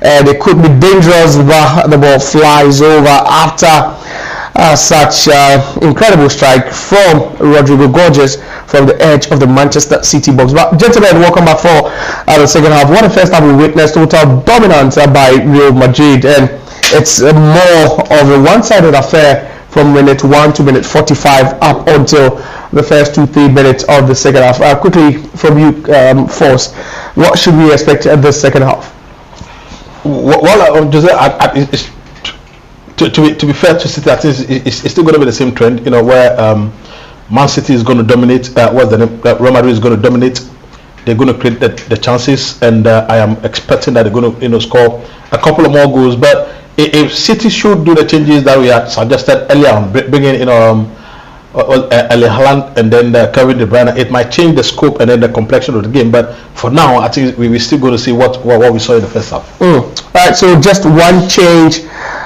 and it could be dangerous, but the ball flies over after such incredible strike from Rodrigo Gorges from the edge of the Manchester City box. But gentlemen, welcome back for the second half. What a first half we witnessed, total dominance by Real Madrid, and it's more of a one-sided affair from minute 1 to minute 45 up until the first 2-3 minutes of the second half. Quickly from you, Force, what should we expect at the second half? Well, Jose, to be fair to City, I think it's still going to be the same trend, where Man City is going to dominate, Real Madrid is going to dominate. They're going to create the chances, and I am expecting that they're going to score a couple of more goals. But if City should do the changes that we had suggested earlier on, bringing Erling Haaland and then Kevin De Bruyne, it might change the scope and then the complexion of the game. But for now, I think we're still going to see what we saw in the first half. Alright, so just one change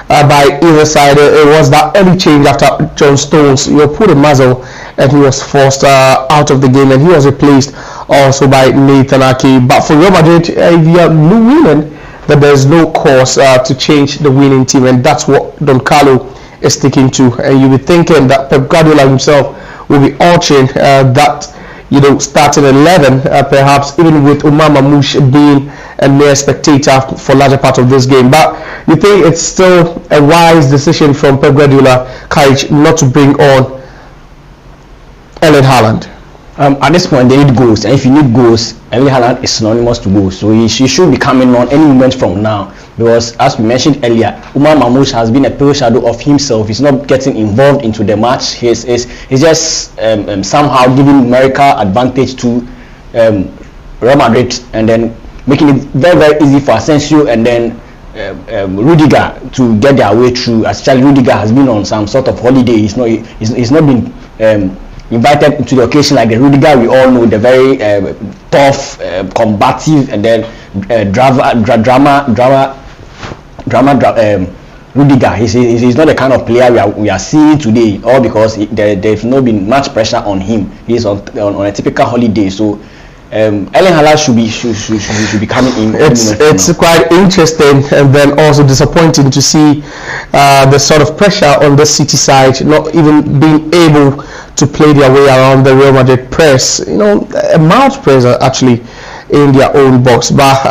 by either side. It was that early change after John Stones put a muzzle, and he was forced out of the game, and he was replaced also by Nathan Ake. But for Real Madrid, if you are winning, that there's no cause to change the winning team, and that's what Don Carlo is sticking to. And you'll be thinking that Pep Guardiola himself will be altering that starting 11, perhaps even with Omar Mamouche being a mere spectator for larger part of this game. But you think it's still a wise decision from Pep Guardiola not to bring on Erling Haaland? At this point, they need goals, and if you need goals, Erling Haaland is synonymous to goals. So he should be coming on any moment from now, because as we mentioned earlier, Omar Mamouche has been a pale shadow of himself. He's not getting involved into the match. He's just somehow giving numerical advantage to Real Madrid, and then making it very, very easy for Asensio and then Rudiger to get their way through. Actually, Rudiger has been on some sort of holiday. He's not been invited to the occasion like the Rudiger we all know, the very tough, combative, and then drama Rudiger. He's not the kind of player we are seeing today, all because there's not been much pressure on him. He's on a typical holiday. So Erling Haaland should be coming in. It's quite interesting, and then also disappointing to see the sort of pressure on the City side, not even being able to play their way around the Real Madrid press. A mild press actually in their own box. But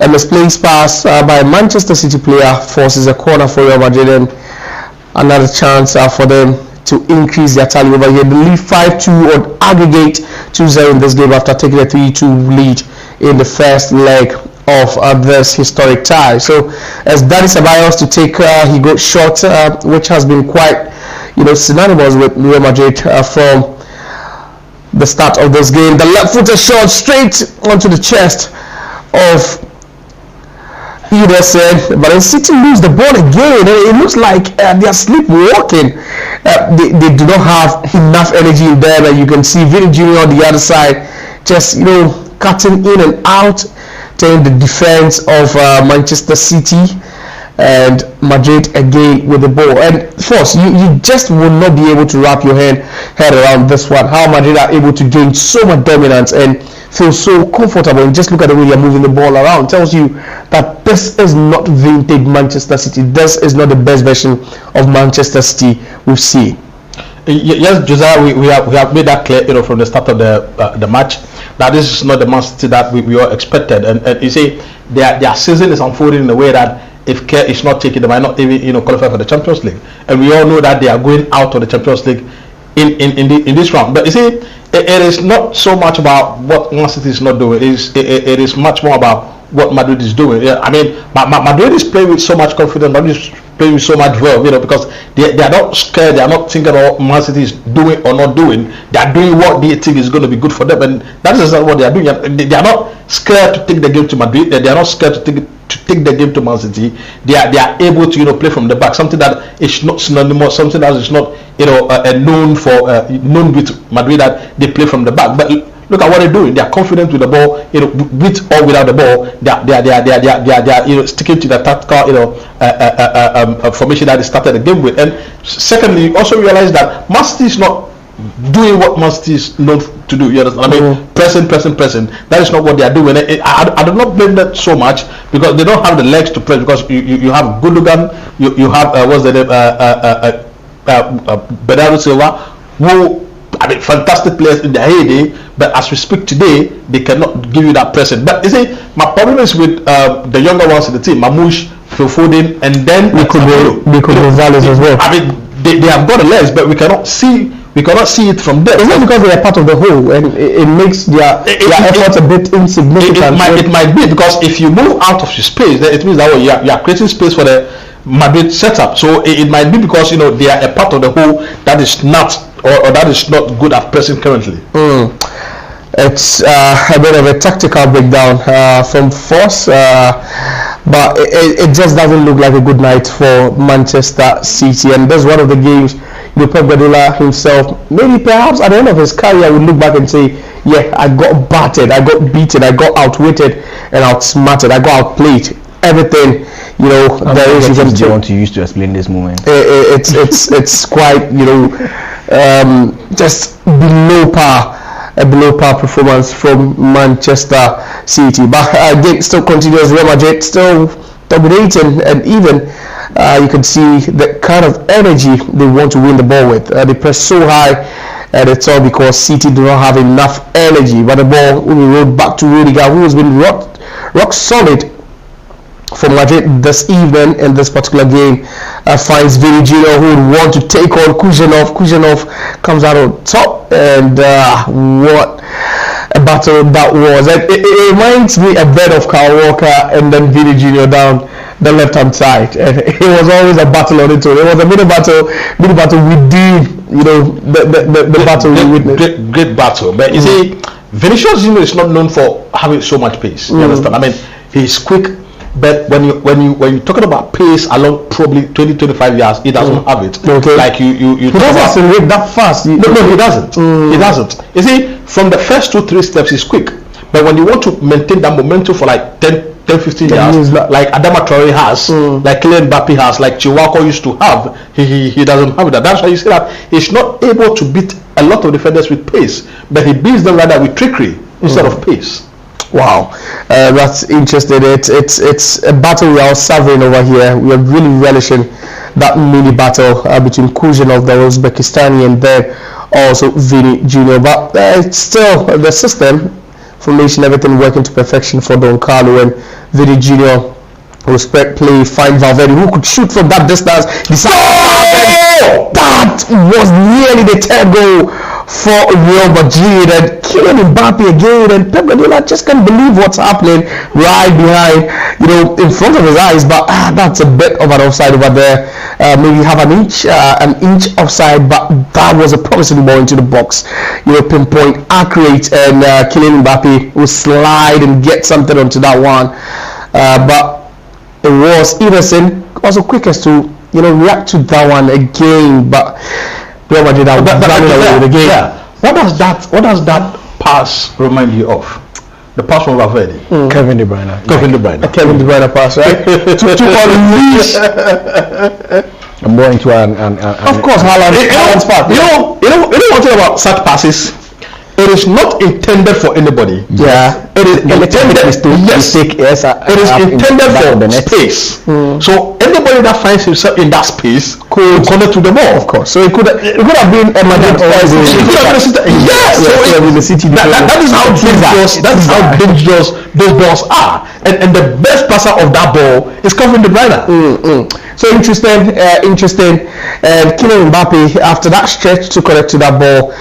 a misplaced pass by a Manchester City player forces a corner for Real Madrid, and another chance for them to increase their tally over here. They lead 5-2 on aggregate 2-0 in this game after taking a 3-2 lead in the first leg of this historic tie. So as Dani Ceballos to take he got shot, which has been quite synonymous with Real Madrid from the start of this game. The left-footed shot straight onto the chest of Ederson, but then City lose the ball again. It looks like they are sleepwalking. They do not have enough energy in there, and you can see Vini Jr. on the other side just cutting in and out, turning the defense of Manchester City, and Madrid again with the ball. And first, you just will not be able to wrap your head around this one. How Madrid are able to gain so much dominance and feel so comfortable, and just look at the way they're moving the ball around. Tells you that this is not vintage Manchester City. This is not the best version of Manchester City we've seen. Yes, Josiah, we have made that clear, from the start of the match, that this is not the Man City that we all expected. And you see, their season is unfolding in a way that if care is not taken, they might not even qualify for the Champions League. And we all know that they are going out of the Champions League in this round. But you see, it is not so much about what Man City is not doing. It is much more about what Madrid is doing. Yeah, I mean, Madrid is playing with so much confidence. Madrid is playing with so much verve, because they are not scared. They are not thinking about what Man City is doing or not doing. They are doing what they think is going to be good for them, and that is what they are doing. They are not scared to take the game to Madrid. They are not scared to take the game to Man City. They are able to play from the back, something that is not synonymous, something that is not known with Madrid, that they play from the back. But look at what they're doing. They are confident with the ball, with or without the ball. They are sticking to the tactical formation that they started the game with. And secondly, you also realize that Man City is not doing what Man City is known to do. You understand? I mean, pressing. That is not what they are doing. I do not blame that so much because they don't have the legs to press. Because you have Gundogan, you have what's the name, Bernardo Silva, who I mean fantastic players in their heyday. But as we speak today, they cannot give you that pressing. But you see, my problem is with the younger ones in the team, Mamouche, Phil Foden, and then Nico Gonzalez as well. I mean, they have got the legs, but we cannot see it from them. It's not because they are part of the whole, and it makes their efforts a bit insignificant. It might be because if you move out of your space, then it means that you are creating space for the Madrid setup. So it might be because they are a part of the whole that is not or that is not good at pressing currently. It's a bit of a tactical breakdown from Force, but it just doesn't look like a good night for Manchester City, and that's one of the games Pep Guardiola himself, maybe perhaps at the end of his career, would look back and say, yeah, I got battered, I got beaten, I got outwitted and outsmarted, I got outplayed. Everything, there is. What do you want to use to explain this moment? It's quite, just below par. A below par performance from Manchester City, but again, still continues. Real Madrid still dominating, and even you can see the kind of energy they want to win the ball with. They press so high, and it's all because City do not have enough energy. But the ball will be rolled back to Rudiger, who has been rock solid for Madrid this evening in this particular game. Finds Vini Jr., who would want to take on Kuzenov. Kuzenov comes out on top, and what a battle that was. It reminds me a bit of Kyle Walker and then Vini Jr. down the left hand side. And it was always a battle on its own. It was a mini battle within the battle we witnessed. Great battle. But you see, Vinicius Jr. is not known for having so much pace. You understand? I mean, he's quick. But when you're talking about pace along probably 20-25 yards, he doesn't have it. Okay. Like you he doesn't accelerate that fast. No, he doesn't. He doesn't. You see, from the first 2-3 steps, he's quick. But when you want to maintain that momentum for like 10-15 yards, like Adama Traore has, like Kylian Mbappé has, like Chiwako used to have, he doesn't have that. That's why you see that he's not able to beat a lot of defenders with pace, but he beats them rather with trickery instead of pace. Wow, that's interesting. It's a battle we are serving over here. We are really relishing that mini battle between Kuzenov, the Uzbekistani, and then also Vini Jr. But it's still the system, formation, everything working to perfection for Don Carlo, and Vini Jr. respect play, find Valverde, who could shoot from that distance. That was nearly the third goal for Real Madrid, and Kylian Mbappe again, and Pep Guardiola just can't believe what's happening right behind, in front of his eyes. But that's a bit of an offside over there. Maybe have an inch offside, but that was a promising ball into the box. Pinpoint accurate, and Kylian Mbappe will slide and get something onto that one. But it was Ederson also quickest to react to that one again, but Real Madrid are running away with the game. Yeah. What does that pass remind you of? The pass from Valverde. Kevin De Bruyne. Kevin De Bruyne pass, right? to unleash. I'm going to an of course, Haaland's pass. You know one thing about such passes? It is not intended for anybody. Yeah. It is intended. Yes. It is intended for space. So anybody that finds himself in that space could connect to the ball. Of course. So it could have been a Madrid. Yes. That is how dangerous. That is how dangerous those balls are. And the best passer of that ball is Kevin De Bruyne. So interesting. And Kylian Mbappe, after that stretch to connect to that ball,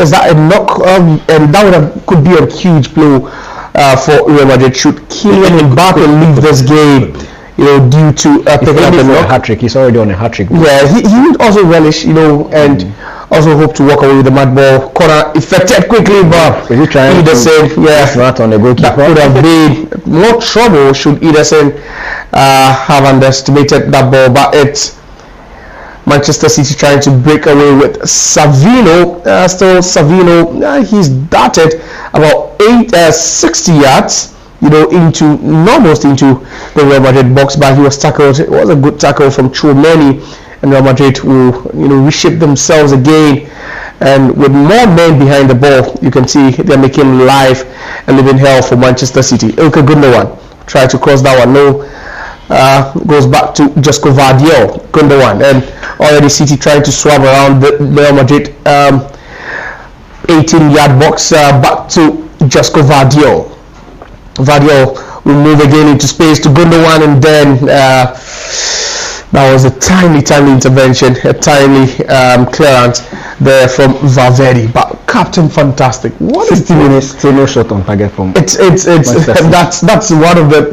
is that a knock? And that could be a huge blow for Real Madrid. Should Kylian Mbappe leave this game, due to picking up a hat trick? He's already on a hat trick. Yeah, he would also relish, and also hope to walk away with the mad ball. Corner effected quickly, but Ederson, not on the goalkeeper. That could have been more trouble should Ederson have underestimated that ball. But it's Manchester City trying to break away with Savino. Still Savino, he's darted about 60 yards, almost into the Real Madrid box, but he was tackled. It was a good tackle from Tchouameni, and Real Madrid will, reshape themselves again and with more men behind the ball, you can see they're making life a living hell for Manchester City. Ilkay Gundogan tried to cross that one. No, goes back to Josko Vardiol. Gundogan, and already City trying to swab around the Real Madrid 18-yard box. Back to Josko Vardiol. Vardiol will move again into space to Gundogan, and then that was a timely intervention, a timely clearance there from Valverde. But Captain Fantastic, what 60 minutes, still no shot on target from. It's that's one of the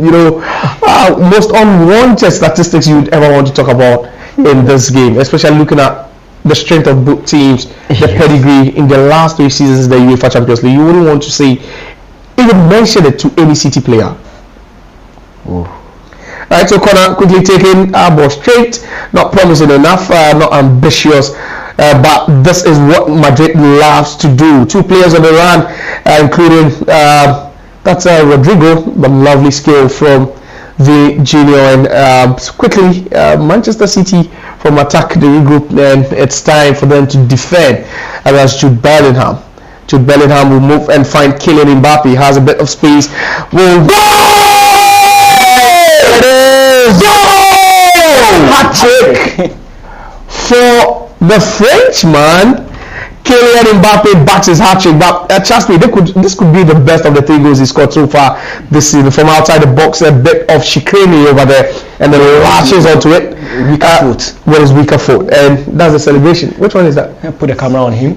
most unwanted statistics you'd ever want to talk about in this game, especially looking at the strength of both teams, the pedigree in the last 3 seasons of the UEFA Champions League. You wouldn't want to say, even mention it to any City player. Right, so corner quickly taking ball straight, not promising enough, not ambitious, but this is what Madrid loves to do. 2 players on the run, including that's Rodrigo, but lovely skill from the junior, and quickly Manchester City from attack the regroup, and it's time for them to defend. And that's Jude Bellingham. Jude Bellingham will move and find Kylian Mbappe. He has a bit of space. Will go! It is! Hat-trick for the Frenchman. Kylian Mbappe backs his hat-trick, but trust me, this could be the best of the 3 goals he scored so far this season. From outside the box, a bit of chicane over there, and then lashes onto it with his weaker foot, and that's the celebration. Which one is that? Put the camera on him.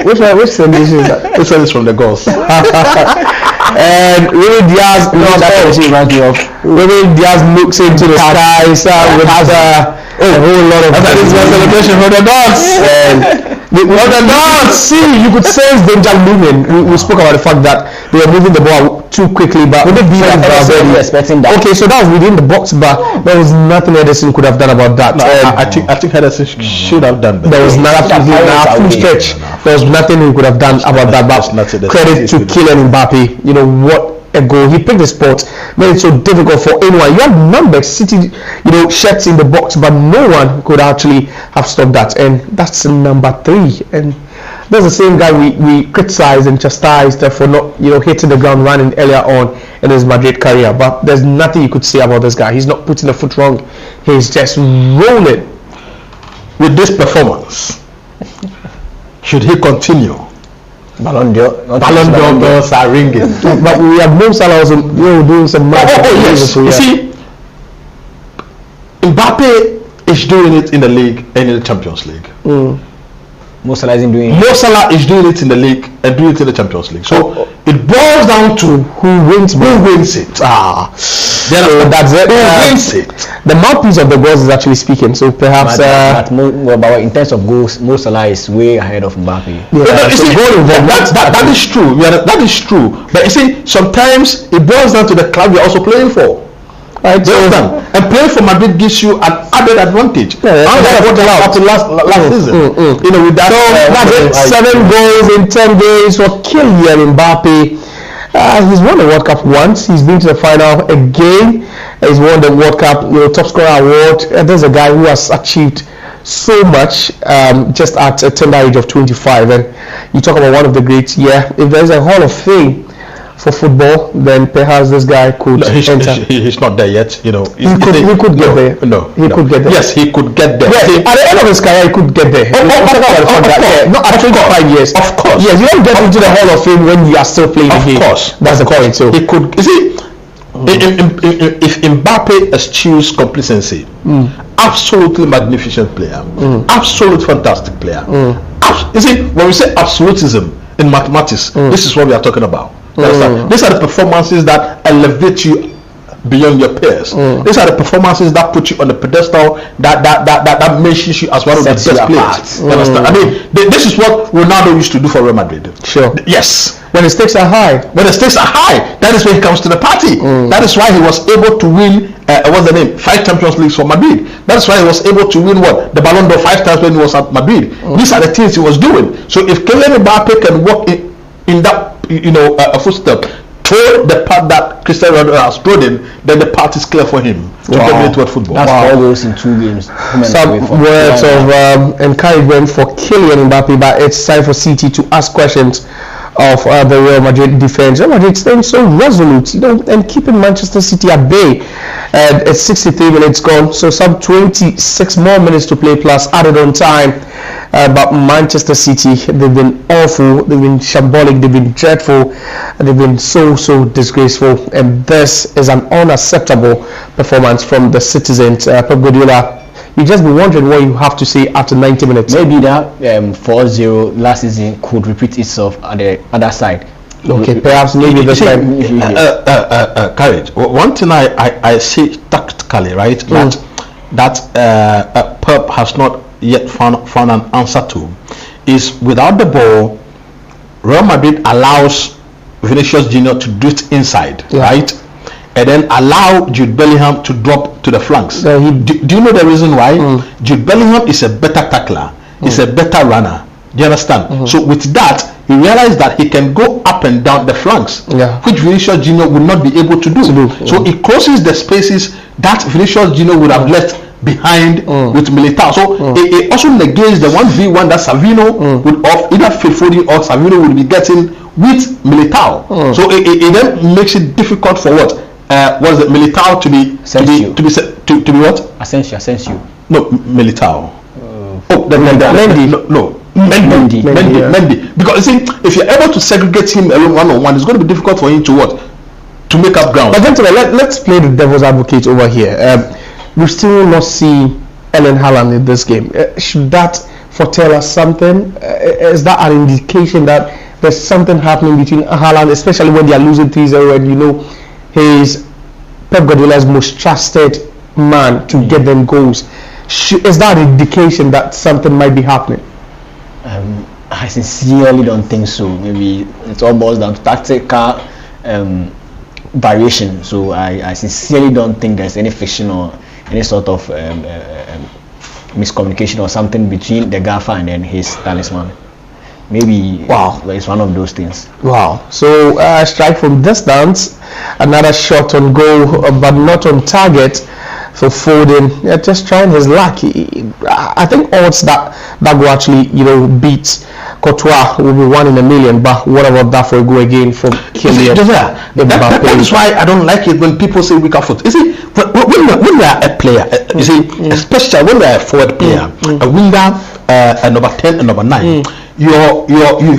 Which celebration is that? This one is from the goals. And Ruben Diaz, Ruben Diaz looks into the skies with a whole lot of celebration for the dogs. See, you could sense danger looming. We spoke about the fact that they were moving the ball too quickly, but would it be that expecting that? Okay, so that was within the box, but there was nothing Henderson could have done about that. No, I think Henderson should have done better. There was full stretch. There was nothing he could have done about that. But credit to Kylian Mbappe. You know what? A goal. He picked the spot, made it so difficult for anyone. You have numbers, City, shots in the box, but no one could actually have stopped that. And that's number 3. And that's the same guy we criticized and chastised for not, hitting the ground running earlier on in his Madrid career. But there's nothing you could say about this guy. He's not putting a foot wrong. He's just rolling. With this performance, should he continue? Ballon d'Or bells are ringing. But we have Mo Salah also doing some magic. Yes. You see, Mbappe is doing it in the league and in the Champions League. Mo Salah is doing it in the league and doing it in the Champions League. So it boils down to who wins it. That's it. Who wins it? The mouthpiece of the goals is actually speaking. So perhaps. But in terms of goals, Mo Salah is way ahead of Mbappe. That is true. That is true. But you see, sometimes it boils down to the club you're also playing for. Right, and playing for Madrid gives you an added advantage. Unlike what happened last season. With that. So that's it. 7 goals in 10 games for Kylian Mbappe. He's won the World Cup once. He's been to the final again. He's won the World Cup, top scorer award. And there's a guy who has achieved so much just at a tender age of 25. And you talk about one of the greats. Yeah, if there's a Hall of Fame for football, then perhaps this guy could enter. He's not there yet. He could get there. No, he could get there. Yes, he could get there. Yes, at the end of his career, he could get there. Not at 25 years. Of course. Yes, you don't get into the Hall of Fame when you are still playing the game. Of course. That's the point. So he could. You see, if Mbappe eschews complacency, absolutely magnificent player, absolute fantastic player. You see, when we say absolutism in mathematics, this is what we are talking about. These are the performances that elevate you beyond your peers. These are the performances that put you on the pedestal that mentions you as one of the best players. You understand? I mean, this is what Ronaldo used to do for Real Madrid. Sure. Yes. When the stakes are high. That is when he comes to the party. That is why he was able to win 5 Champions Leagues for Madrid. That's why he was able to win the Ballon d'Or 5 times when he was at Madrid. These are the things he was doing. So if Kylian Mbappe can walk in that a footstep, toe the path that Cristiano Ronaldo has trodden, then the path is clear for him to dominate world football. That's 4 goals in 2 games. Some words of encouragement for Kylian Mbappe, but it's time for City to ask questions of the Real Madrid defense. Real Madrid staying so resolute, and keeping Manchester City at bay. And it's 63 minutes gone, so some 26 more minutes to play plus added on time. But Manchester City, they've been awful, they've been shambolic, they've been dreadful, they've been so disgraceful, and this is an unacceptable performance from the citizens. Pep Guardiola, you just be wondering what you have to say after 90 minutes. Maybe that 4-0 last season could repeat itself at the other side. Okay, perhaps maybe this time. Courage. One thing I say tactically, right, that Pep has not yet found an answer to, is without the ball, Real Madrid allows Vinicius Junior to do it inside, right, and then allow Jude Bellingham to drop to the flanks. Do you know the reason why? Jude Bellingham is a better tackler, he's a better runner. Do you understand? So with that, he realized that he can go up and down the flanks, which Vinicius Junior would not be able to do. So he crosses the spaces that Vinicius Junior would have left behind with Militao. So it also negates the 1v1 that Savino would either Phil Foden or Savino would be getting with Militao. So it then makes it difficult for what? Was it Militao to be what? Asensio. No, Militao. Mendy. Because you see, if you're able to segregate him alone one-on-one, it's going to be difficult for him to what? To make up ground. But gentlemen, let's play the devil's advocate over here. We still not see Erling Haaland in this game. Should that foretell us something? Is that an indication that there's something happening between Haaland, especially when they are losing 3-0, and he's Pep Guardiola's most trusted man to get them goals? Is that an indication that something might be happening? I sincerely don't think so. Maybe it all boils down to tactical variation. So I sincerely don't think there's any fiction or any sort of miscommunication or something between the gaffer and then his talisman. Maybe it's one of those things. So strike from distance, another shot on goal, but not on target for Foden. Just trying his luck. I think odds that will actually beat Courtois will be 1 in a million. But what about that for a goal again from Kylian? That is why I don't like it when people say weaker foot. You see, when we are a player, you see, especially when we are a forward player, a winger, a number 10, a number 9. You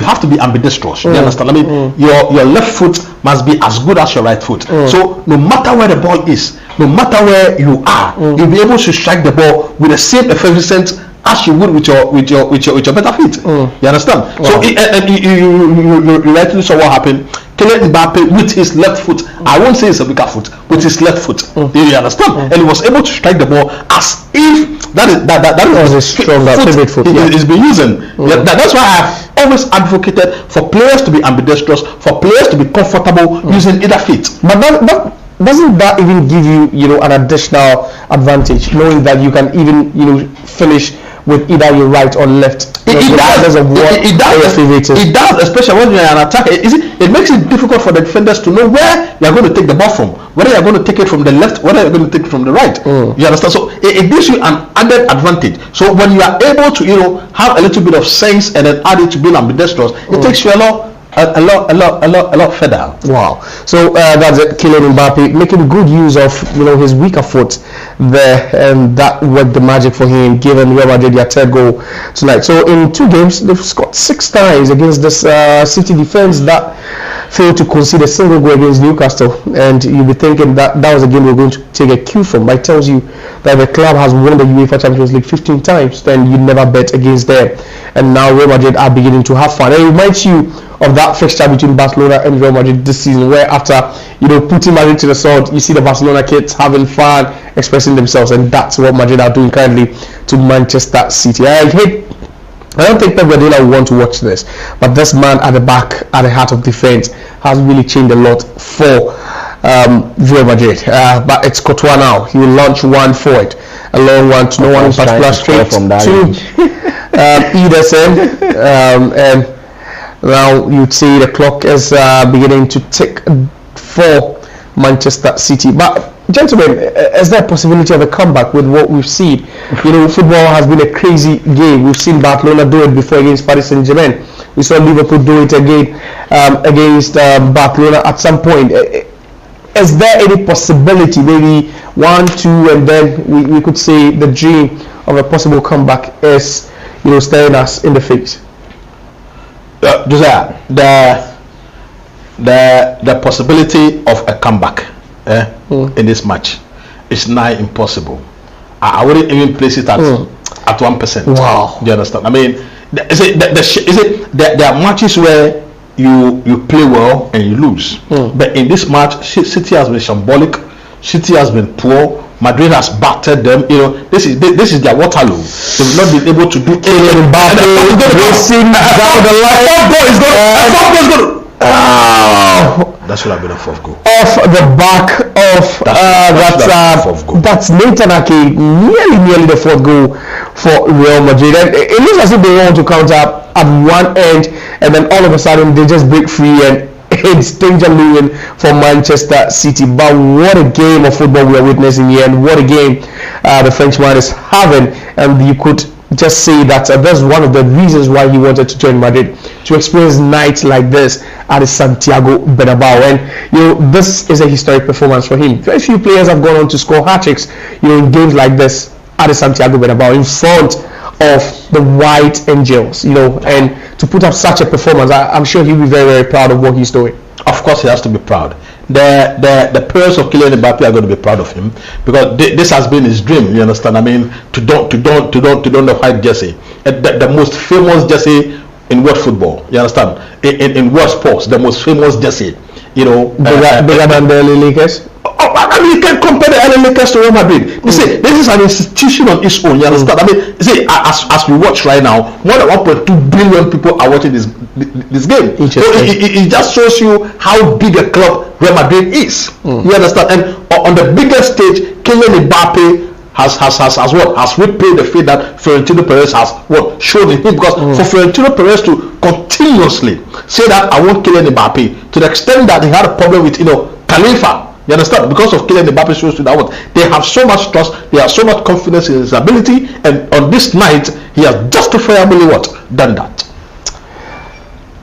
have to be ambidextrous. You understand? I mean, your left foot must be as good as your right foot. So no matter where the ball is, no matter where you are, you'll be able to strike the ball with the same efficiency as you would with your better feet. You understand? So you rightly saw what happened. Kylian Mbappe with his left foot, I won't say it's a weaker foot, with his left foot. You understand? And he was able to strike the ball as if that was a stronger favorite foot. He's been using. That's why I've always advocated for players to be ambidextrous, for players to be comfortable using either feet. But doesn't that even give you an additional advantage, knowing that you can even finish with either your right or left? It does, especially when you're an attacker. It makes it difficult for the defenders to know where you're going to take the ball from, whether you're going to take it from the left, whether you're going to take it from the right. You understand? So it gives you an added advantage. So when you are able to have a little bit of sense and then add it to being ambidextrous, it takes you a lot further. So that's it. Kylian Mbappe making good use of his weaker foot there, and that worked the magic for him, giving Real Madrid their 3rd goal tonight. So in 2 games, they've scored 6 times against this City defense that failed to concede a single goal against Newcastle. And you'll be thinking that was a game we're going to take a cue from. But it tells you that the club has won the UEFA Champions League 15 times, then you never bet against them. And now Real Madrid are beginning to have fun. And it reminds you of that fixture between Barcelona and Real Madrid this season, where after putting Madrid to the sword, you see the Barcelona kids having fun, expressing themselves, and that's what Madrid are doing currently to Manchester City. I don't think Pep Guardiola will want to watch this, but this man at the back, at the heart of defense, has really changed a lot for Real Madrid. But it's Courtois now. He will launch one forward, a long one to no one in particular, straight to Ederson, and now you'd see the clock is beginning to tick for Manchester City. But gentlemen, is there a possibility of a comeback with what we've seen? You know, football has been a crazy game. We've seen Barcelona do it before against Paris Saint-Germain. We saw Liverpool do it again against Barcelona at some point. Is there any possibility, maybe 1-2, and then we could say the dream of a possible comeback is, you know, staring us in the face? Josiah, the possibility of a comeback in this match is nigh impossible. I wouldn't even place it at 1%. Wow. Do you understand? I mean, there are matches where you play well and you lose, but in this match, City has been shambolic. City has been poor. Madrid has battered them. You know, this is their Waterloo. They've not been able to do anything. Mbappe racing down the line. That should have been a fourth goal. Off the back of that's Nathan Ake, nearly the fourth goal for Real Madrid. And it looks as if they want to counter up at one end, and then all of a sudden they just break free and it's danger looming for Manchester City. But what a game of football we are witnessing here, and what a game the Frenchman is having. And you could just say that that's one of the reasons why he wanted to join Madrid, to experience nights like this at the Santiago Bernabeu. And you know, this is a historic performance for him. Very few players have gone on to score hat-tricks, you know, in games like this at the Santiago Bernabeu in front of the White Angels, you know, and to put up such a performance, I'm sure he'll be very, very proud of what he's doing. Of course, he has to be proud. The players of Kylian Mbappé are going to be proud of him, because this has been his dream. You understand? I mean, to don the white jersey, the most famous jersey in world football. You understand? In world sports, the most famous jersey. You know, bigger than the Lakers. I mean, you can compare the LA Lakers to Real Madrid. You see, this is an institution on its own. You understand? I mean, you see, as we watch right now, more than 1.2 billion people are watching this game. So it just shows you how big a club Real Madrid is. You understand? And on the biggest stage, Kylian Mbappé has replayed the faith that Florentino Perez has shown in him. Because for Florentino Perez to continuously say that I want Kylian Mbappé, to the extent that he had a problem with Khalifa. You understand? Because of Kylian Mbappé shows you that they have so much trust, they have so much confidence in his ability, and on this night he has justifiably done that.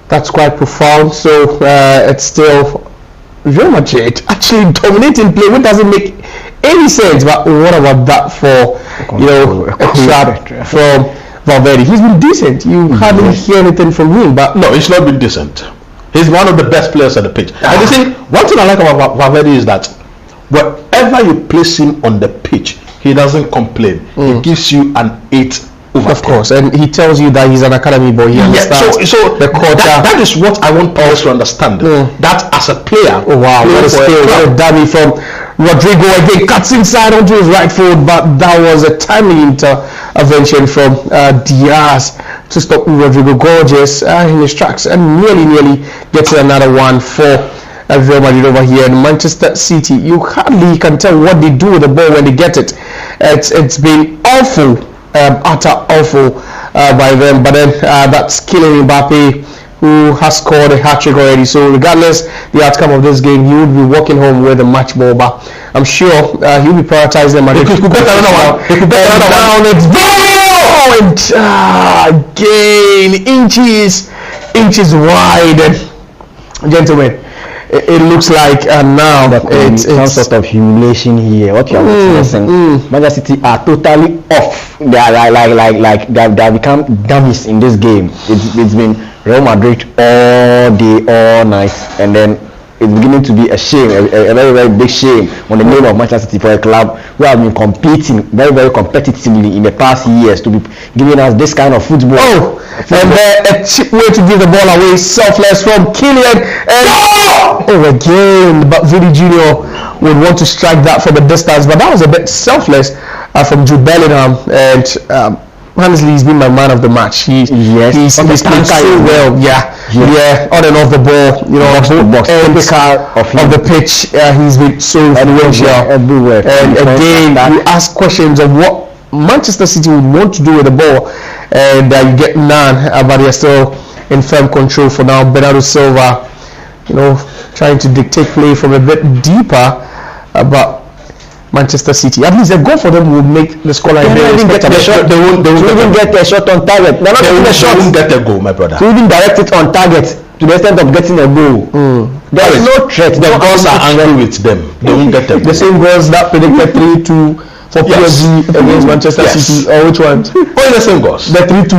That's quite profound. So it's still Real Madrid actually dominating play, which doesn't make any sense. But what about that for a trap from Valverde? He's been decent. You hardly hear anything from him. But no, he's not been decent. He's one of the best players on the pitch. And you see, one thing I like about Valverde is that wherever you place him on the pitch, he doesn't complain. He gives you an 8 over 10. Of course, and he tells you that he's an academy boy. He understands so the culture. That is what I want players to understand. That as a player, what a dummy from Rodrigo again, cuts inside onto his right foot, but that was a timely intervention from Diaz to stop Rodrigo Gorgeous in his tracks, and nearly gets another one for Real Madrid over here. In Manchester City, you hardly can tell what they do with the ball when they get it. It's been awful, utter awful by them. But then that's Kylian Mbappé, who has scored a hat-trick already. So regardless the outcome of this game, he would be walking home with a match ball. But I'm sure he'll be prioritizing Madrid. He could bet another one. It's again inches wide. And gentlemen, it looks like now it's some sort of humiliation here. What you are witnessing, Manchester City are totally off. They are like they have become dummies in this game. It's been Real Madrid all day, all night, and then it's beginning to be a shame, a very, very big shame on the name of Manchester City, for a club who have been competing very, very competitively in the past years, to be giving us this kind of football. And a cheap way to give the ball away, selfless from Kylian, and again, but Vidi Jr. would want to strike that from a distance, but that was a bit selfless from Jude Bellingham, and honestly, he's been my man of the match. He's played so well, on and off the ball, box of the pitch. He's been so influential everywhere. And again, you ask questions of what Manchester City would want to do with the ball, and you get none, but they're still in firm control for now. Bernardo Silva trying to dictate play from a bit deeper, but Manchester City, at least a goal for them will make the scoreline very respectable. They won't even get a shot on target. They're not getting a shot. They won't get a goal, my brother. To even direct it on target to the extent of getting a goal. There is no threat. The goals are angry with them. They won't get a goal. The same goals that predicted 3-2 for PSG against Manchester City, or which one? Oh, the same goals. The 3-2.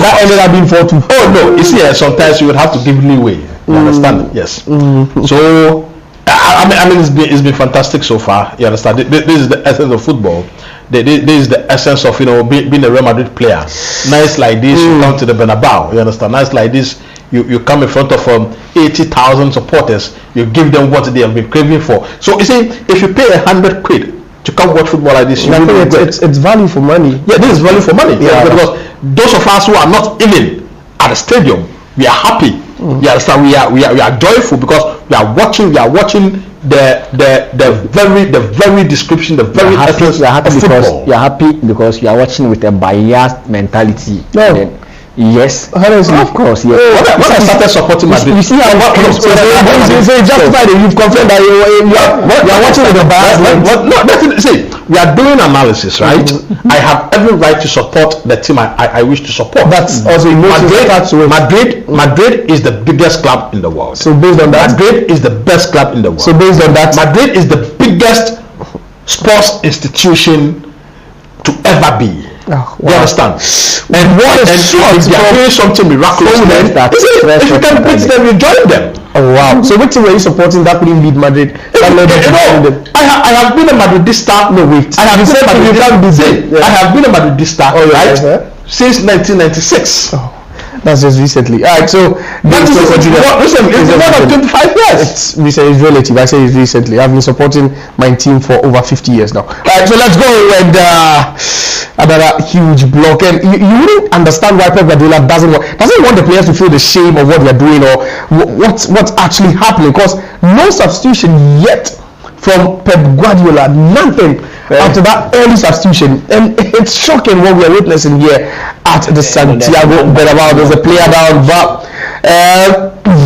That ended up being 4-2. Oh no, you see, sometimes you would have to give leeway. You understand? Yes. So, I mean, it's been fantastic so far. You understand? This is the essence of football. This is the essence of being a Real Madrid player. Nice like this, you come to the Bernabeu. You understand? Nice like this, you come in front of 80,000 supporters. You give them what they have been craving for. So you see, if you pay 100 quid to come watch football like this, it's value for money. Yeah, this is value for money. Yeah, because those of us who are not even at the stadium, we are happy. You understand? We are joyful because we are watching the very description, the very essence of football. You are happy because you are watching with a biased mentality. No. Yes, of course. Yes. When I started supporting Madrid, you see how so justified it. You've confirmed that you are watching with a biased. No, definitely. See, we are doing analysis, right? I have every right to support the team I wish to support. That's also Madrid is the biggest club in the world. So based on that, Madrid is the best club in the world. So based on that, Madrid is the biggest sports institution to ever be. You understand? And they are doing something miraculous. If you can beat them, you join them. Oh wow! So which team were you supporting that couldn't beat Madrid? I have been a Madridista. No wait. I have been a Madridista. Right? Since 1996. Oh. That's just recently. All right, so it's more than 25 years. It's relative. I say it's recently. I've been supporting my team for over 50 years now. All right, so let's go with another huge block. And you wouldn't understand why Pep Guardiola doesn't want the players to feel the shame of what they're doing or what's actually happening, because no substitution yet from Pep Guardiola, nothing after that early substitution, and it's shocking what we are witnessing here at the Santiago Bernabeu. There's a player down, but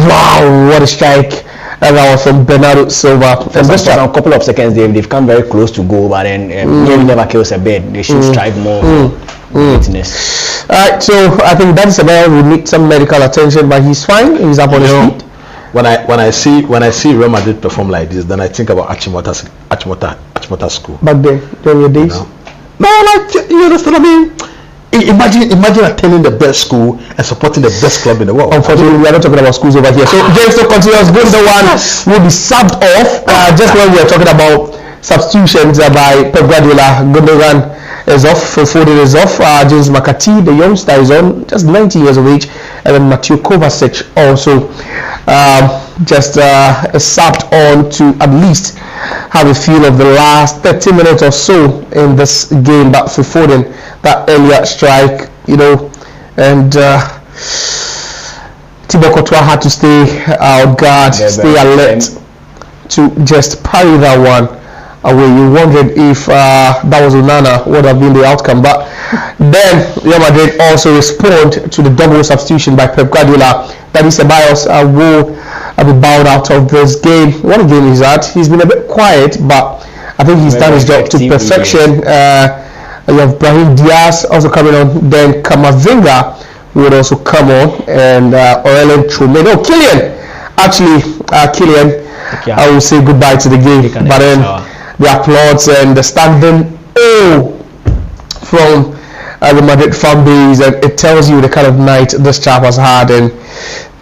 wow, what a strike! And that was from Bernardo Silva. And just a couple of seconds, they've come very close to goal, but then never kills a bed. They should strive more fitness. All right, so I think that is a man who needs some medical attention, but he's fine. He's up on his feet. When I see Real Madrid perform like this, then I think about Achimota School. Back then, during your days. No, like, you understand what I mean? Imagine attending the best school and supporting the best club in the world. Unfortunately, we are not talking about schools over here. So James still continues. Going the one will be subbed off. Just when we are talking about substitutions by Pep Guardiola, Gundogan is off, Foden is off, James McCarthy, the youngster, is on, just 19 years of age, and then Mateo Kovacic also just subbed on to at least have a feel of the last 30 minutes or so in this game. But for Foden, that earlier strike, and Thibaut Courtois had to stay out guard, stay alert to just parry that one away. You wondered if that was Onana, would have been the outcome. But then Real Madrid also respond to the double substitution by Pep Guardiola. Dani Ceballos will be bowed out of this game. What a game he's had. He's been a bit quiet, but I think he's done his job to perfection. You have Brahim Diaz also coming on. Then Kamavinga would also come on, and Aurelien Tchouameni. No, Kylian. Actually, Kylian, I will say goodbye to the game. But then the applause and the standing from the Madrid fan base, and it tells you the kind of night this chap has had. And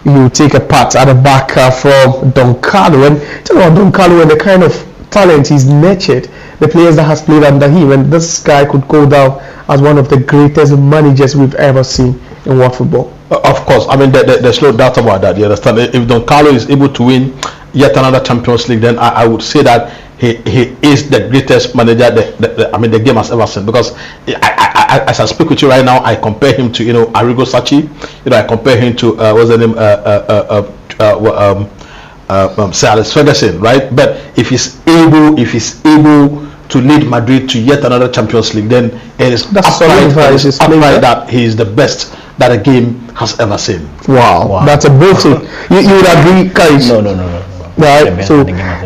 you take a pat at the back from Don Carlo, and talk about Don Carlo and the kind of talent he's nurtured, the players that has played under him, and this guy could go down as one of the greatest managers we've ever seen in world football. Of course, I mean there's no doubt about that. You understand? If Don Carlo is able to win yet another Champions League, then I would say that he is the greatest manager the game has ever seen. Because as I speak with you right now, I compare him to Arrigo Sacchi. I compare him to what's the name Sir Alex Ferguson, right? But if he's able to lead Madrid to yet another Champions League, then it is upright that he is the best that a game has ever seen. Wow. That's a bold thing. You would agree, Kaish? No. Right, so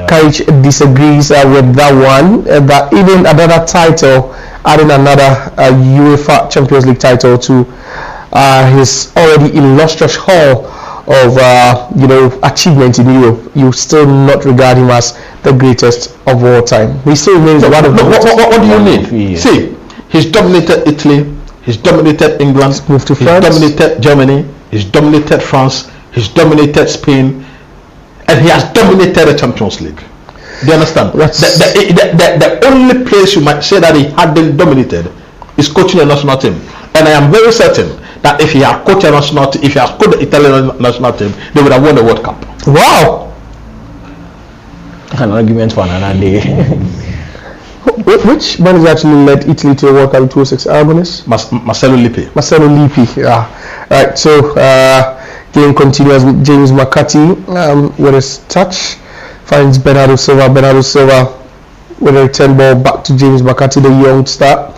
Kaish disagrees with that one. That even another title, adding another UEFA Champions League title to his already illustrious haul of achievement in Europe, you still not regard him as the greatest of all time. He still remains one of the greatest. What do you mean? See, he's dominated Italy, he's dominated England, he's dominated Germany, he's dominated France, he's dominated Spain, and he has dominated the Champions League. Do you understand? The only place you might say that he hadn't dominated is coaching the national team. And I am very certain that if he had coached the national team, if he has coached the Italian national team, they would have won the World Cup. Wow! An argument for another day. Which manager actually led Italy to the World Cup in 2006? Aragonese? Marcelo Lippi. Marcelo Lippi, yeah. Right, so game continues with James McCarthy with his touch. Finds Bernardo Silva. Bernardo Silva with a return ball back to James McCarthy, the young star.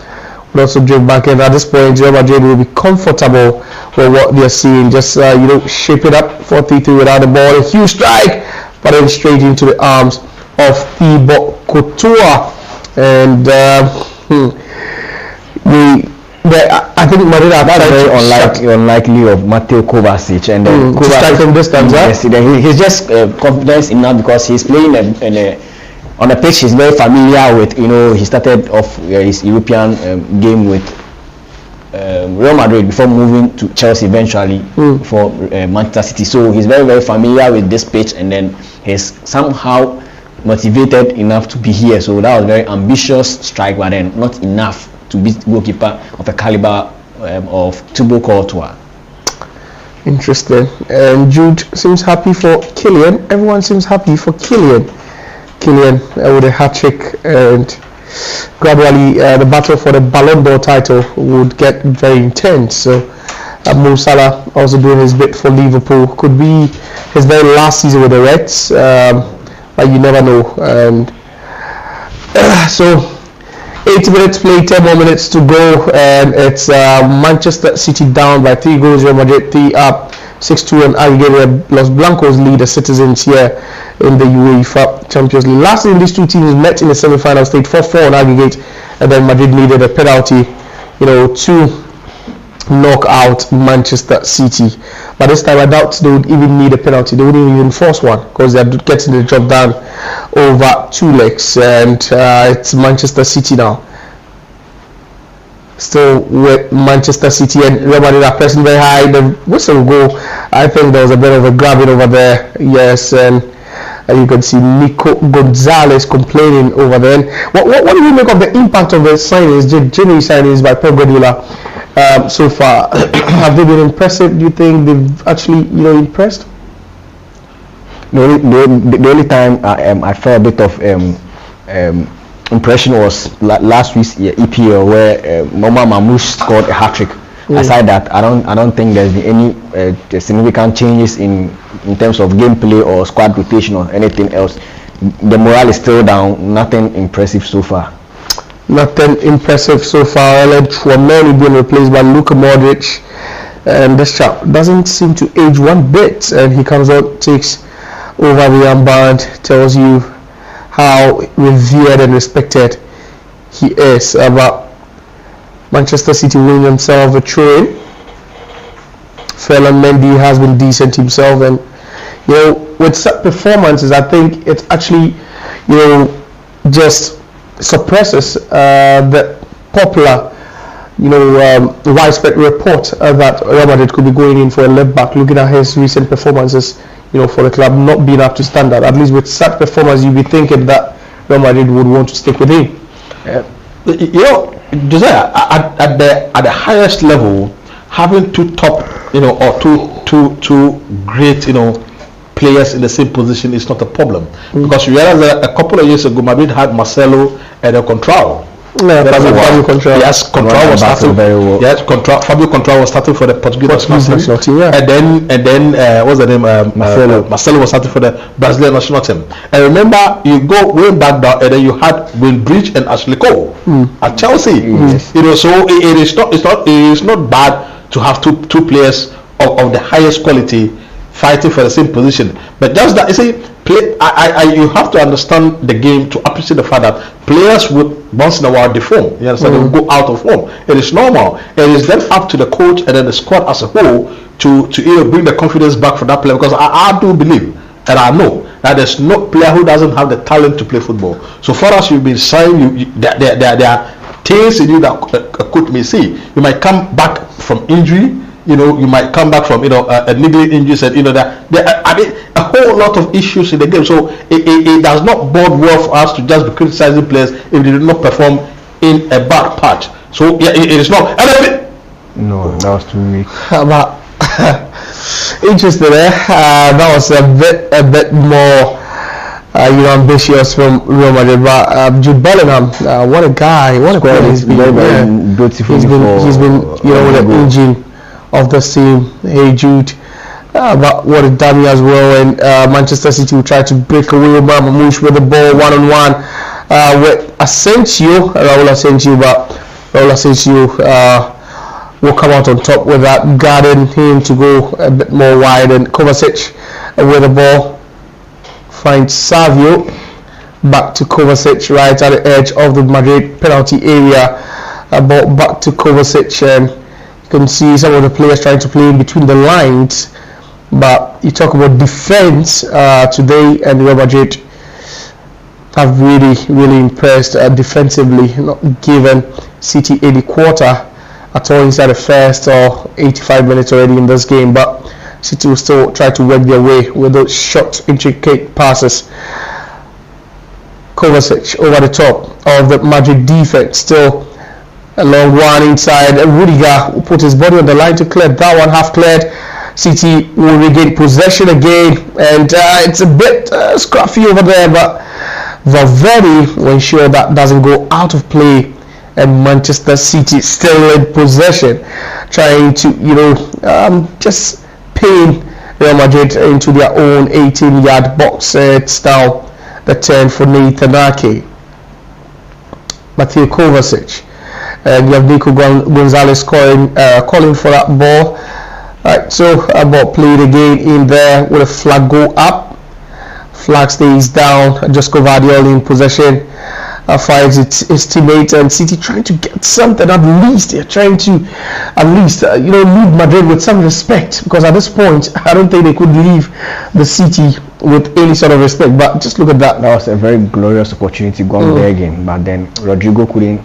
Would also drift back in. At this point, Real Madrid will be comfortable with what they're seeing. Just shape it up 4-3-3 without the ball. A huge strike, but then straight into the arms of Thibaut Courtois. And I think Madrid are very unlikely of Mateo Kovacic, and to strike from distance. Yes, he's just confident enough because he's playing on the pitch. He's very familiar with, he started off his European game with Real Madrid before moving to Chelsea eventually for Manchester City. So he's very, very familiar with this pitch, and then he's somehow motivated enough to be here. So that was a very ambitious strike, but then not enough to beat goalkeeper of the caliber of Thibaut Courtois. Interesting. And Jude seems happy for Kylian. Everyone seems happy for Kylian. Kylian with a hat-trick, and gradually the battle for the Ballon d'Or title would get very intense. So Mo Salah also doing his bit for Liverpool. Could be his very last season with the Reds, but you never know. And so 80 minutes played, 10 more minutes to go, and it's Manchester City down by 3 goals, Real Madrid 3 up, 6-2 and aggregate. Los Blancos lead the citizens here in the UEFA Champions League. Last season, these two teams met in the semi-final stage, 4-4 on aggregate, and then Madrid needed a penalty, to knock out Manchester City. But this time, I doubt they would even need a penalty. They wouldn't even force one because they're getting the job done over 2 legs, and it's Manchester City now. Still with Manchester City, and Real Madrid are pressing very high. The whistle go. I think there was a bit of a grabbing over there. Yes, and you can see Nico Gonzalez complaining over there. And what do you make of the impact of the signings, January signings by Pep Guardiola so far? Have they been impressive? Do you think they've actually impressed? The only time I felt a bit of impression was last week's EPL where Mama Mamouche scored a hat-trick. Aside that, I don't think there's been any significant changes in terms of gameplay or squad rotation or anything else. The morale is still down. Nothing impressive so far. Nothing impressive so far. Ellen Chouameni being replaced by Luka Modric, and this chap doesn't seem to age one bit. And he comes out, takes over the armband, tells you how revered and respected he is. But Manchester City winning themselves a throw-in. Ferland Mendy has been decent himself, and with such performances, I think it actually just suppresses the popular widespread report that Real Madrid could be going in for a left back. Looking at his recent performances, for the club not being up to standard. At least with such performance, you'd be thinking that Real Madrid would want to stick with him. Josiah, at the highest level, having two top, or two great, players in the same position is not a problem, because you realize that a couple of years ago, Madrid had Marcelo and Contrao. Fabio Contrao. Yes, Contrao was starting very well. Yes, Fabio Contrao was starting for the Portuguese national team. Yeah. And then what's the name? Marcelo was starting for the Brazilian national team. And remember, you go way back down, and then you had Winbridge and Ashley Cole at Chelsea. Yes. So it is not bad to have two players of the highest quality fighting for the same position. But just that, you see, you have to understand the game to appreciate the fact that players would once in a while deform. You understand? They will go out of form. It is normal. It is then up to the coach and then the squad as a whole to bring the confidence back for that player, because I do believe and I know that there's no player who doesn't have the talent to play football. So far as you've been signed, there are things in you that a coach may see. You might come back from injury. You might come back from a niggling injury, and that I mean a whole lot of issues in the game. So it does not bode well for us to just be criticizing players if they do not perform in a bad patch. So yeah, it is not. No, that was too weak. But interesting, that was a bit more ambitious from Real Madrid. But Jude Bellingham, what a guy, what a player he's been. Very beautiful. He's been with the engine of the team. Hey Jude, but what a dummy as well. And Manchester City will try to break away with Marmoush with the ball one-on-one with Asensio, Raul Asensio, but Raul Asensio will come out on top with that, guarding him to go a bit more wide. And Kovacic with the ball finds Savio, back to Kovacic right at the edge of the Madrid penalty area. Ball back to Kovacic, and you can see some of the players trying to play in between the lines. But you talk about defense today, and Real Madrid have really impressed defensively, not given City any quarter at all inside the first or 85 minutes already in this game. But City will still try to work their way with those short, intricate passes. Kovacic over the top of the Madrid defense, still a long one inside. Rudiger will put his body on the line to clear that one, half cleared. City will regain possession again, and it's a bit scruffy over there, but Valverde will ensure that doesn't go out of play, and Manchester City still in possession, trying to just pin Real Madrid into their own 18-yard box. It's now the turn for Nathan Ake, Mateo Kovacic, and you have Nico Gonzalez calling for that ball. Right, so a ball played again in there with a flag go up. Flag stays down. Josko Vardiol in possession, finds his teammate, and City trying to get something. At least they're trying to leave Madrid with some respect, because at this point I don't think they could leave the City with any sort of respect. But just look at that. That was a very glorious opportunity going there again, but then Rodrigo couldn't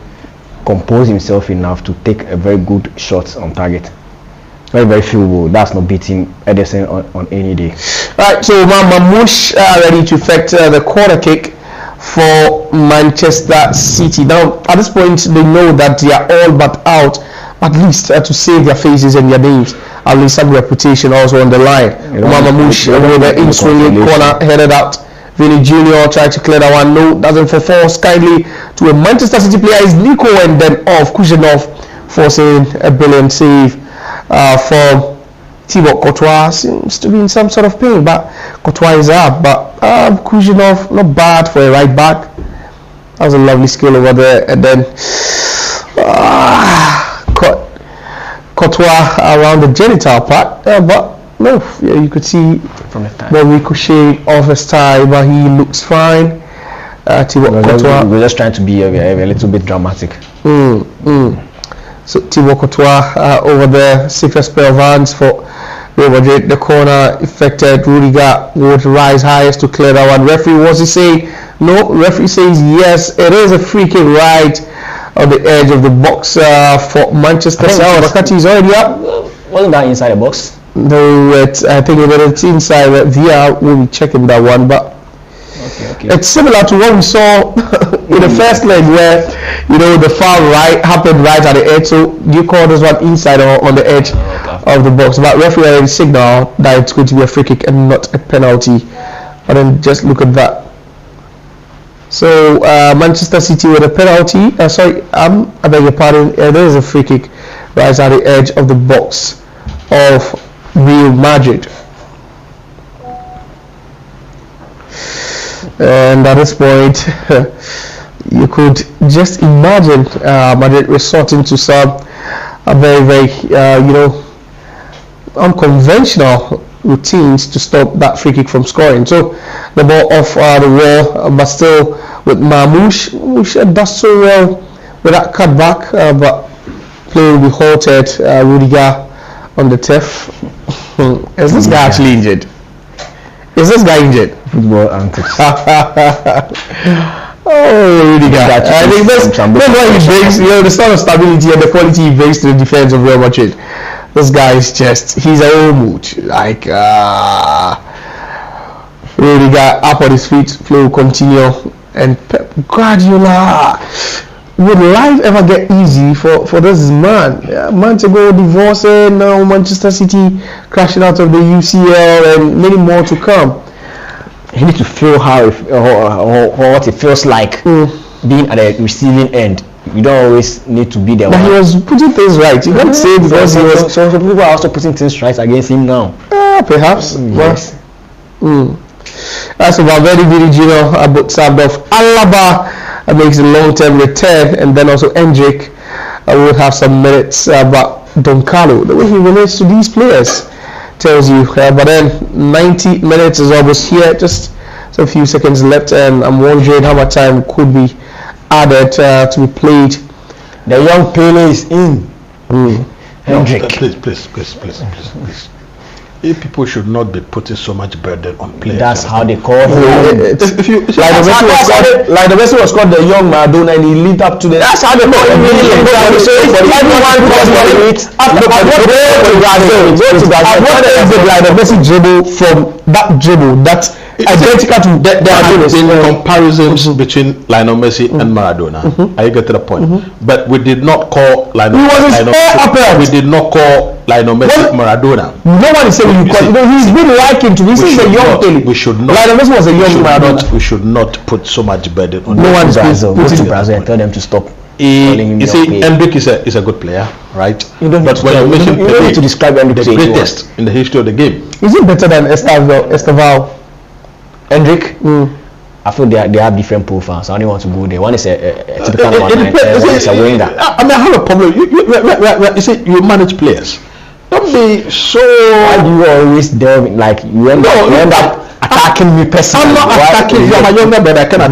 compose himself enough to take a very good shot on target. Very feasible. That's not beating Ederson on any day. Right, so Mamouche ready to effect the corner kick for Manchester City. Now, at this point, they know that they are all but out, at least to save their faces and their names. At least some reputation also on the line. Mamouche with the in-swinging corner headed out. Vinny Jr. tried to clear that one. No, doesn't fall force kindly to a Manchester City player. Is Nico, and then off Kuzenov, forcing a brilliant save for Thibaut Courtois. Seems to be in some sort of pain, but Courtois is up. But Kuzenov, not bad for a right back. That was a lovely skill over there. And then Courtois around the genital part, but no, you could see from the ricochet off his tie, but he looks fine. Thibaut Courtois. We're just trying to be a little bit dramatic. So Thibaut Courtois over there, safest pair of hands for Real Madrid. The corner affected. Rudiger would rise highest to clear that one. Referee, what's he saying? No, referee says yes, it is a free kick right on the edge of the box for Manchester City. Makati is already up. Wasn't that inside the box? No, I think it's inside. VR will be checking that one, but okay. It's similar to what we saw in the first leg, where the foul happened right at the edge. So you call this one inside or on the edge of the box, but referee already signaled that it's going to be a free kick and not a penalty. But then just look at that. So Manchester City with a penalty. I beg your pardon. There is a free kick right at the edge of the box of Real Madrid. And at this point, you could just imagine Madrid resorting to some a very, very, unconventional routines to stop that free kick from scoring. So the ball off the wall, but still with Mamouche, which does so well with that cutback, but play will be halted. Rudiger on the turf. Is this guy actually injured? Is this guy injured? Football antics. Oh, Rudiger. I think that's what he brings, the sort of stability and the quality he brings to the defense of Real Madrid. This guy is he's a old mood. Like, Rudiger up on his feet, play will continue. And Pep Guardiola, would life ever get easy for this man? Yeah, months ago divorcing, now Manchester City crashing out of the UCL, and many more to come. He needs to feel how what it feels like being at the receiving end. You don't always need to be there. But he was putting things right. You can't say because he was. So people are also putting things right against him now. Perhaps. Yes. That's about very Junior about subbed off. Alaba makes a long-term return, and then also Hendrick will have some minutes. But Don Carlo, the way he relates to these players tells you. But then 90 minutes is almost here. Just a few seconds left, and I'm wondering how much time could be added to be played. The young Pele is in. Hendrick. No, please. If people should not be putting so much burden on players. That's how they call him. Like the Messi was called the young Maradona, and he lived up to the. That's how they call him. So everyone was on it. Go to Brazil. What is it like the Messi dribble from that dribble? That's identical to there have been comparisons between Lionel Messi and Maradona. I get to the point. But we did not call Lionel Messi. We did not call Lionel Messi Maradona. No one is saying you call. He's been likened to. He's a young Pele. We should not. Lionel Messi was a young Maradona. We should not put so much burden on. No one is Brazil. Go to Brazil and tell them to stop. You see, Hendrick is a good player, right? But when you mention Pele, to describe Hendrick, the greatest in the history of the game. Is it better than Esteval? Hendrick? I feel they have different profiles. I only want to go there. One is a typical one, one is a winger. I have a problem. You see, you manage players. Don't be so. Why do you always delve in, like you end up attacking me personally? I'm not attacking you. I'm a younger brother. I cannot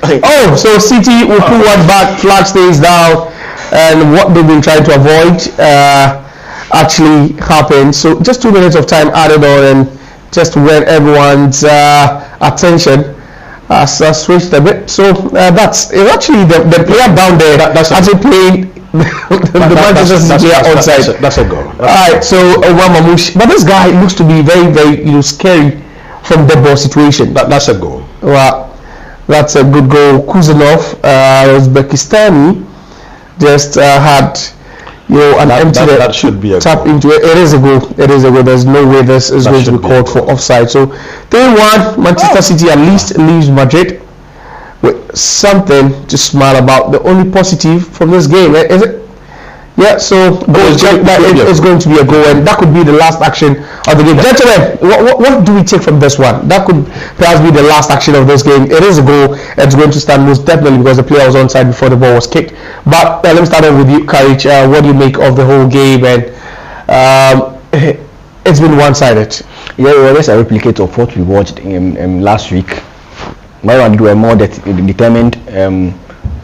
attack. Oh, so City will pull one back, flag stays down, and what they've been trying to avoid actually happened. So just 2 minutes of time added on, and just when everyone's attention has switched a bit. So that's actually the player down there that's actually playing the Manchester City outside. That's a goal. Alright, so Mamouche, but this guy looks to be very, very scary from the ball situation. That's a goal. Well, that's a good goal. Kuzanov, Uzbekistani, just had an empty that should be a tap goal. into it. It is a goal. There's no way this is going to be called for offside. So 3-1, Manchester City at least leaves Madrid with something to smile about. The only positive from this game is it. Yeah, so it's going to be a goal, and that could be the last action of the game. Gentlemen, what do we take from this one? That could perhaps be the last action of this game. It is a goal. It's going to stand most definitely because the player was onside before the ball was kicked. But let me start off with you, Courage. What do you make of the whole game? And it's been one-sided. Yeah, well, that's a replicate of what we watched last week. Madrid were more determined.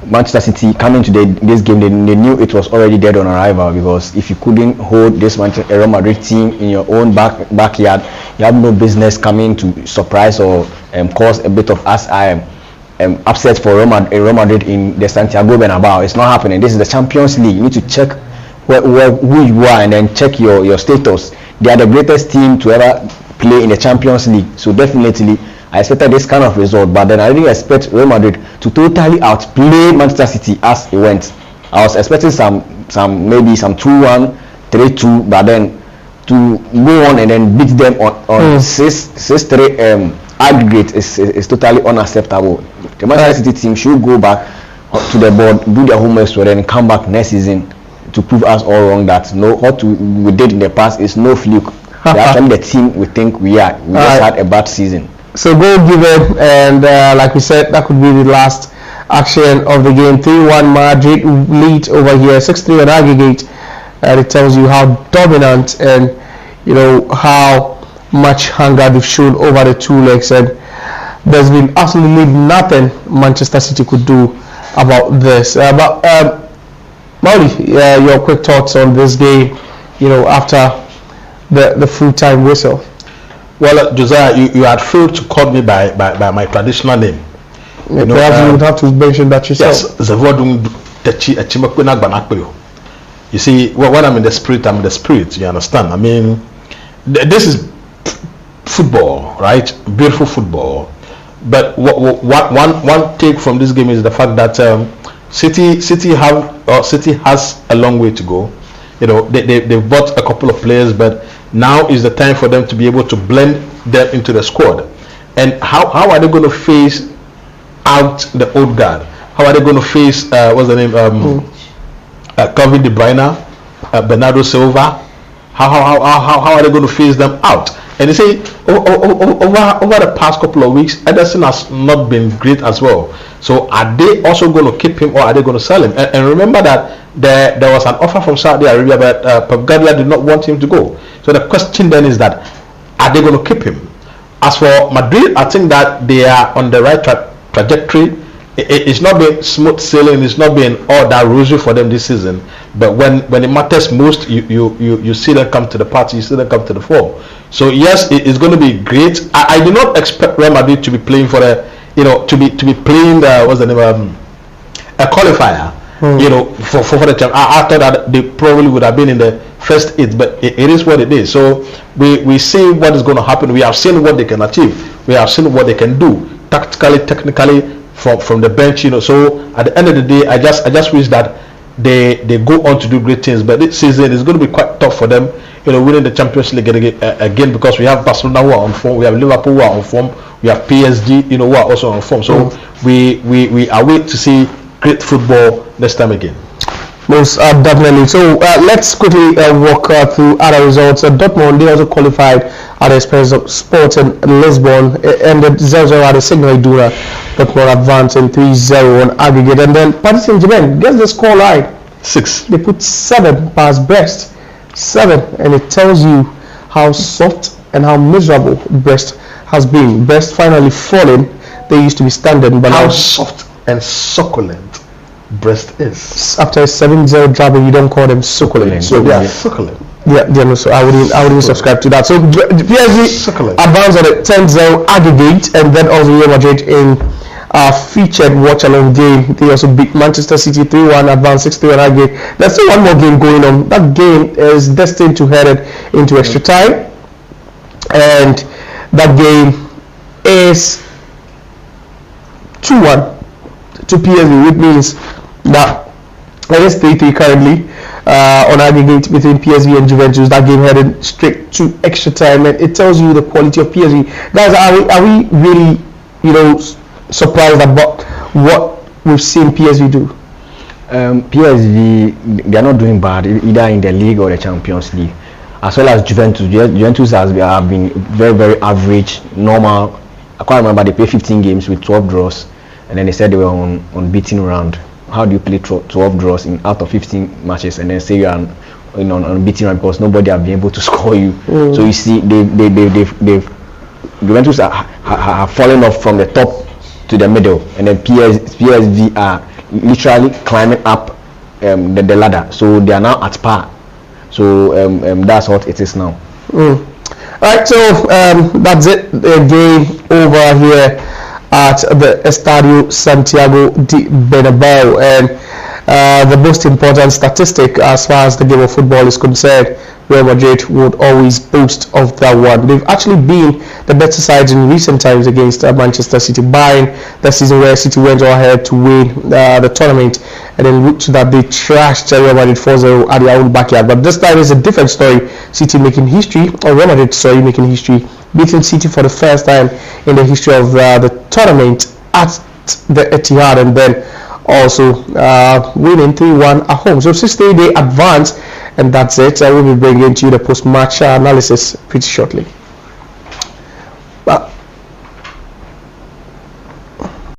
Manchester City coming to this game, they knew it was already dead on arrival, because if you couldn't hold this Real Madrid team in your own backyard, you have no business coming to surprise or cause a bit of upset for Real Madrid in the Santiago Bernabeu. It's not happening. This is the Champions League. You need to check who you are and then check your status. They are the greatest team to ever play in the Champions League, so definitely I expected this kind of result, but then I didn't expect Real Madrid to totally outplay Manchester City as it went. I was expecting maybe some 2-1, 3-2, but then to go on and then beat them on 6-3 aggregate is totally unacceptable. The Manchester City team should go back to the board, do their homework, so then come back next season to prove us all wrong that what we did in the past is no fluke. They're actually the team we think we are. We just had a bad season. So goal given, and like we said, that could be the last action of the game. 3-1 Madrid lead over here, 6-3 on aggregate. and it tells you how dominant and how much hunger they've shown over the 2 legs, and there's been absolutely nothing Manchester City could do about this. But Maudi, your quick thoughts on this game, after the full-time whistle. Well, Josiah, you had failed to call me by my traditional name. Perhaps you would have to mention that yourself. Yes, you see, when I'm in the spirit, I'm in the spirit. You understand? I mean, this is football, right? Beautiful football. But one take from this game is the fact that City has a long way to go. They've bought a couple of players, but now is the time for them to be able to blend them into the squad. And how are they going to face out the old guard? How are they going to face what's the name? Kevin De Bruyne, Bernardo Silva. How are they going to face them out? And you say over the past couple of weeks, Ederson has not been great as well. So are they also going to keep him, or are they going to sell him? And remember that there was an offer from Saudi Arabia, but Pep Guardiola did not want him to go. So the question then is that, are they going to keep him? As for Madrid, I think that they are on the right trajectory. It's not been smooth sailing. It's not been all that rosy for them this season. But when it matters most, you see them come to the party. You see them come to the fore. So yes, it's going to be great. I do not expect Real Madrid to be playing for to be playing what's the name a qualifier. For the champ. I thought that they probably would have been in the first 8, but it is what it is. So we see what is going to happen. We have seen what they can achieve. We have seen what they can do tactically, technically, from the bench. So at the end of the day, I just wish that they go on to do great things. But this season is going to be quite tough for them. Winning the Champions League again, because we have Barcelona who are on form, we have Liverpool who are on form, we have PSG, who are also on form. So we are waiting to see great football next time again. Most definitely. So let's quickly walk through other results. Dortmund, they also qualified at the expense of Sports in Lisbon. It ended 0-0 at the Signal Iduna. Dortmund advancing 3-0 on aggregate. And then Paris Saint-Germain, guess the score line? 6. They put 7 past Brest. 7. And it tells you how soft and how miserable Brest has been. Brest finally falling. They used to be standing. But how now, soft and succulent Brest is. after a 7-0 drubbing, you don't call them succulent. So they are succulent. Yeah, so I wouldn't subscribe to that. So PSG advanced on a 10-0 aggregate, and then also Real Madrid in a featured watch-along game. They also beat Manchester City 3-1, advanced 6-3 on aggregate. There's still one more game going on. That game is destined to head into extra time, and that game is 2-1 to PSG, which means that it is 3-3 currently on aggregate between PSG and Juventus. That game headed straight to extra time, and it tells you the quality of PSG. Guys, are we really surprised about what we've seen PSG do? PSG, they are not doing bad either in the league or the Champions League, as well as Juventus. Juventus have been very, very average, normal. I can't remember, they played 15 games with 12 draws, and then they said they were on beating round. How do you play 12 draws out of 15 matches and then say you're on beating round because nobody have been able to score you? So you see, they've Juventus have fallen off from the top to the middle, and then PSV are literally climbing up the ladder. So they are now at par. So that's what it is now. Alright, so that's it. The game over here at the Estadio Santiago de Bernabeu, and the most important statistic as far as the game of football is concerned, Real Madrid would always boast of that one. They've actually been the better sides in recent times against Manchester City, barring the season where City went ahead to win the tournament, and then looked that they trashed Real Madrid 4-0 at their own backyard. But this time is a different story. City making history, or Real Madrid, making history, beating City for the first time in the history of the tournament at the Etihad, and then also winning 3-1 at home. So 6-3 they advance, and that's it. I will be bringing to you the post-match analysis pretty shortly.